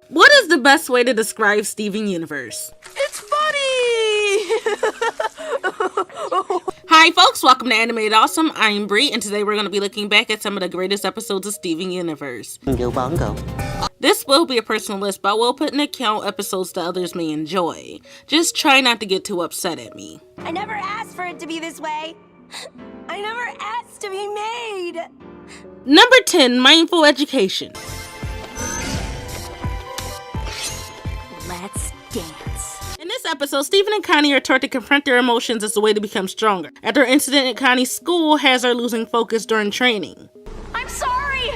What is the best way to describe Steven Universe? It's funny! Hi folks, welcome to Animated Awesome. I'm Bree, and today we're going to be looking back at some of the greatest episodes of Steven Universe. Bingo bongo. This will be a personal list, but we'll put in account episodes that others may enjoy. Just try not to get too upset at me. I never asked for it to be this way. I never asked to be made. Number 10, Mindful Education. Let's dance. In this episode, Steven and Connie are taught to confront their emotions as a way to become stronger. After an incident at Connie's school has her losing focus during training. I'm sorry.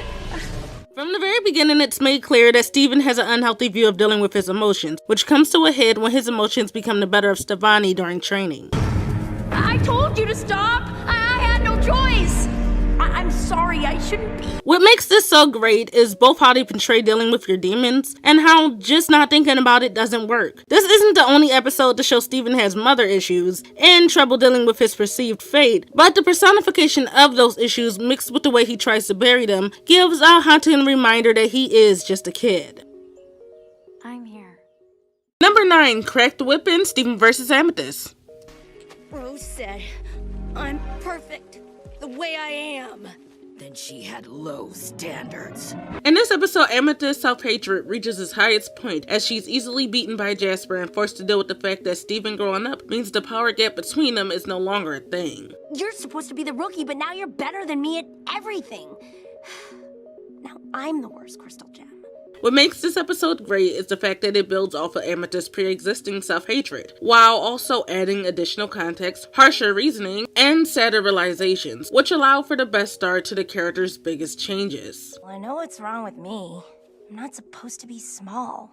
From the very beginning, it's made clear that Steven has an unhealthy view of dealing with his emotions, which comes to a head when his emotions become the better of Stefani during training. I told you to stop. I had no choice. I'm sorry. I shouldn't be. What makes this so great is both how they portray dealing with your demons and how just not thinking about it doesn't work. This isn't the only episode to show Steven has mother issues and trouble dealing with his perceived fate, but the personification of those issues mixed with the way he tries to bury them gives a haunting reminder that he is just a kid. I'm here. Number 9, Crack the Whip in Steven vs. Amethyst. Rose said, I'm perfect the way I am. Then she had low standards. In this episode, Amethyst's self-hatred reaches its highest point as she's easily beaten by Jasper and forced to deal with the fact that Steven growing up means the power gap between them is no longer a thing. You're supposed to be the rookie, but now you're better than me at everything. Now I'm the worst Crystal Gem. What makes this episode great is the fact that it builds off of Amethyst's pre-existing self-hatred, while also adding additional context, harsher reasoning, and sadder realizations, which allow for the best start to the character's biggest changes. Well, I know what's wrong with me. I'm not supposed to be small.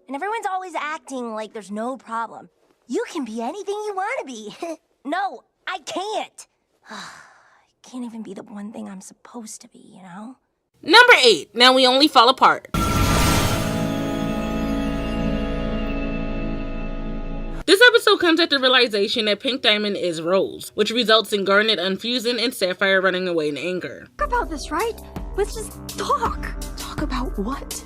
And everyone's always acting like there's no problem. You can be anything you want to be. No, I can't. I can't even be the one thing I'm supposed to be, you know? Number 8, Now We Only Fall Apart. This episode comes at the realization that Pink Diamond is Rose, which results in Garnet unfusing and Sapphire running away in anger. Talk about this, right? Let's just talk. Talk about what?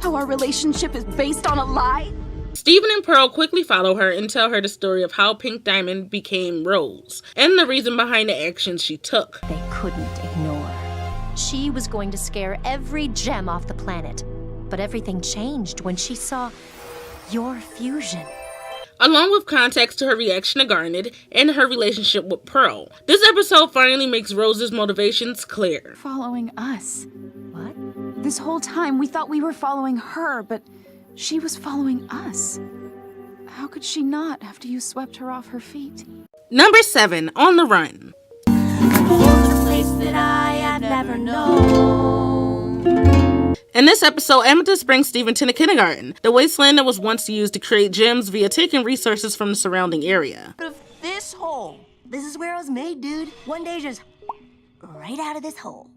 How our relationship is based on a lie? Steven and Pearl quickly follow her and tell her the story of how Pink Diamond became Rose, and the reason behind the actions she took. They couldn't ignore. She was going to scare every gem off the planet. But everything changed when she saw your fusion. Along with context to her reaction to Garnet and her relationship with Pearl. This episode finally makes Rose's motivations clear. Following us. What? This whole time we thought we were following her, but she was following us. How could she not after you swept her off her feet? Number 7, On the Run. A place that I had never known. In this episode, Amethyst brings Steven to the kindergarten, the wasteland that was once used to create gems via taking resources from the surrounding area. Out of this hole. This is where I was made, dude. One day just right out of this hole.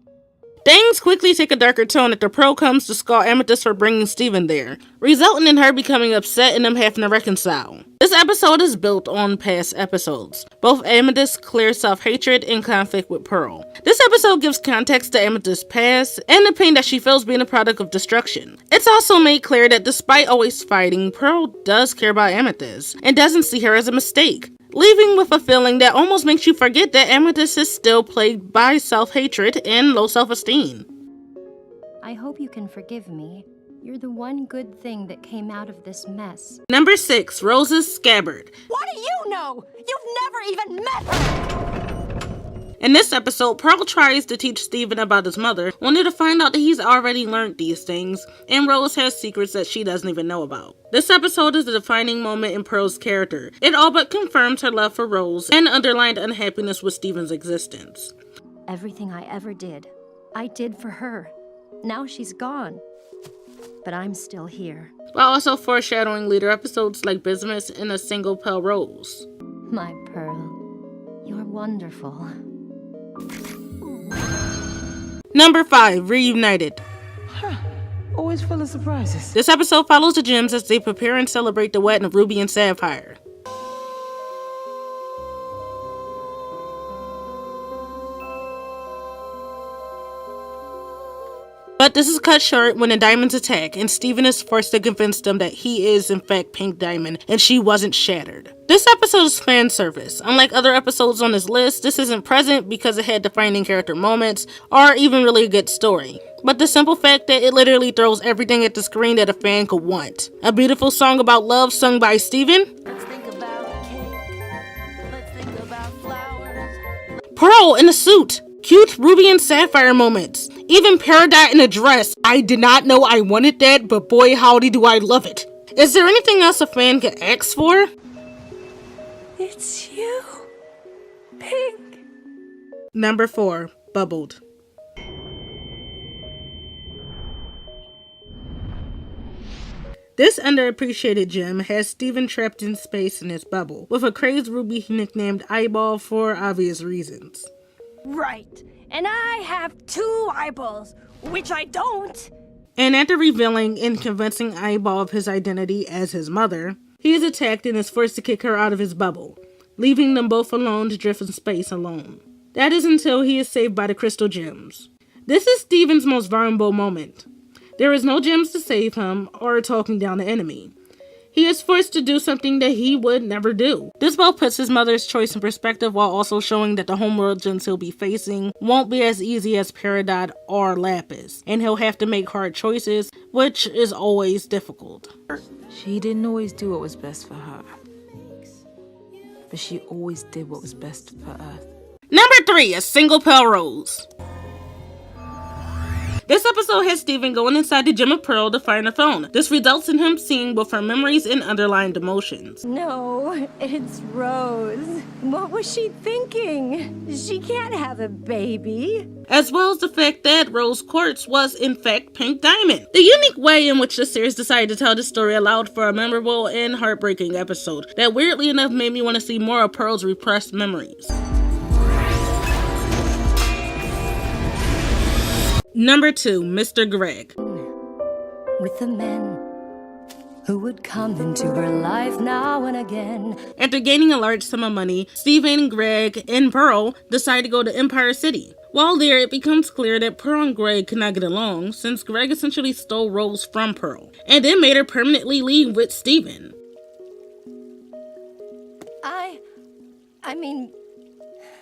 Things quickly take a darker tone after Pearl comes to scold Amethyst for bringing Steven there, resulting in her becoming upset and them having to reconcile. This episode is built on past episodes, both Amethyst's clear self-hatred and conflict with Pearl. This episode gives context to Amethyst's past and the pain that she feels being a product of destruction. It's also made clear that despite always fighting, Pearl does care about Amethyst and doesn't see her as a mistake, leaving with a feeling that almost makes you forget that Amethyst is still plagued by self-hatred and low self-esteem. I hope you can forgive me. You're the one good thing that came out of this mess. Number 6, Rose's Scabbard. What do you know? You've never even met her! In this episode, Pearl tries to teach Steven about his mother, only to find out that he's already learned these things, and Rose has secrets that she doesn't even know about. This episode is a defining moment in Pearl's character. It all but confirms her love for Rose and underlined unhappiness with Steven's existence. Everything I ever did, I did for her. Now she's gone. But I'm still here. While also foreshadowing later episodes like Bismuth and A Single Pale Rose. My Pearl, you're wonderful. Number 5, Reunited. Always full of surprises. This episode follows the gems as they prepare and celebrate the wedding of Ruby and Sapphire. But But this is cut short when the Diamonds attack, and Steven is forced to convince them that he is in fact Pink Diamond, and she wasn't shattered. This episode is fan service. Unlike other episodes on this list, this isn't present because it had defining character moments, or even really a good story. But the simple fact that it literally throws everything at the screen that a fan could want. A beautiful song about love sung by Steven. Let's think about cake. Let's think about flowers. Pearl in a suit. Cute ruby and sapphire moments. Even Peridot in a dress. I did not know I wanted that, but boy howdy do I love it. Is there anything else a fan could ask for? It's you, Pink. Number 4. Bubbled. This underappreciated gem has Steven trapped in space in his bubble, with a crazed ruby he nicknamed Eyeball for obvious reasons. Right. And I have 2 eyeballs, which I don't. And after revealing and convincing Eyeball of his identity as his mother, he is attacked and is forced to kick her out of his bubble, leaving them both alone to drift in space alone. That is until he is saved by the crystal gems. This is Steven's most vulnerable moment. There is no gems to save him or talking down the enemy. He is forced to do something that he would never do. This both puts his mother's choice in perspective while also showing that the homeworld gems he'll be facing won't be as easy as Peridot or Lapis, and he'll have to make hard choices, which is always difficult. She didn't always do what was best for her, but she always did what was best for Earth. Number 3, a single pale rose. This episode has Steven going inside the Gem of Pearl to find a phone. This results in him seeing both her memories and underlying emotions. No, it's Rose. What was she thinking? She can't have a baby. As well as the fact that Rose Quartz was in fact Pink Diamond. The unique way in which the series decided to tell this story allowed for a memorable and heartbreaking episode that weirdly enough made me want to see more of Pearl's repressed memories. Number 2, Mr. Greg. With the men who would come into her life now and again. After gaining a large sum of money, Steven, Greg, and Pearl decide to go to Empire City. While there, it becomes clear that Pearl and Greg could not get along since Greg essentially stole Rose from Pearl, and then made her permanently leave with Steven. I mean,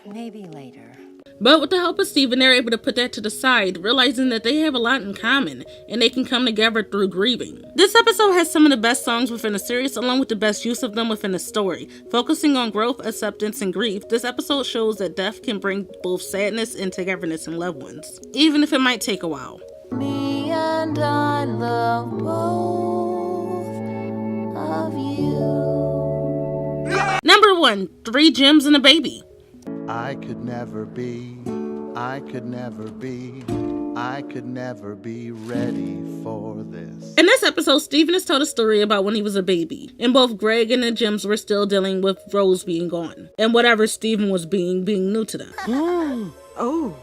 maybe later. But with the help of Steven, they're able to put that to the side, realizing that they have a lot in common, and they can come together through grieving. This episode has some of the best songs within the series, along with the best use of them within the story. Focusing on growth, acceptance, and grief, this episode shows that death can bring both sadness and togetherness in loved ones, even if it might take a while. Me and I love both of you. Number 1, 3 gems and a baby. I could never be ready for this. In this episode, Steven is told a story about when he was a baby, and both Greg and the gems were still dealing with Rose being gone, and whatever Steven was being new to them. Oh.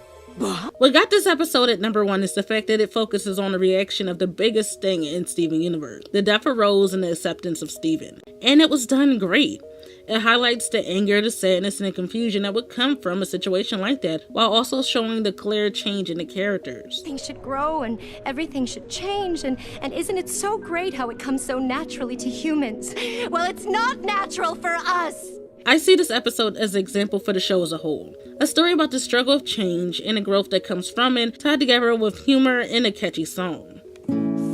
What got this episode at number 1 is the fact that it focuses on the reaction of the biggest thing in Steven Universe, the death of Rose and the acceptance of Steven. And it was done great. It highlights the anger, the sadness, and the confusion that would come from a situation like that, while also showing the clear change in the characters. Things should grow and everything should change, and isn't it so great how it comes so naturally to humans? Well, it's not natural for us! I see this episode as an example for the show as a whole. A story about the struggle of change and the growth that comes from it, tied together with humor and a catchy song.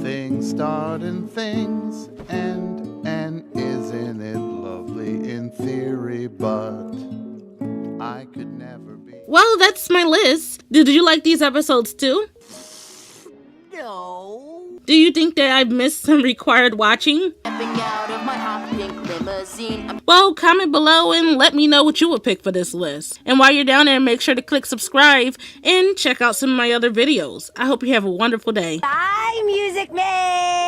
Things start in things and isn't it lovely in theory, but I could never be. Well, that's my list. Did you like these episodes too? No. Do you think that I've missed some required watching? Stepping out of my hot pink limousine. Well, comment below and let me know what you would pick for this list. And while you're down there, make sure to click subscribe and check out some of my other videos. I hope you have a wonderful day. Bye, Music Man!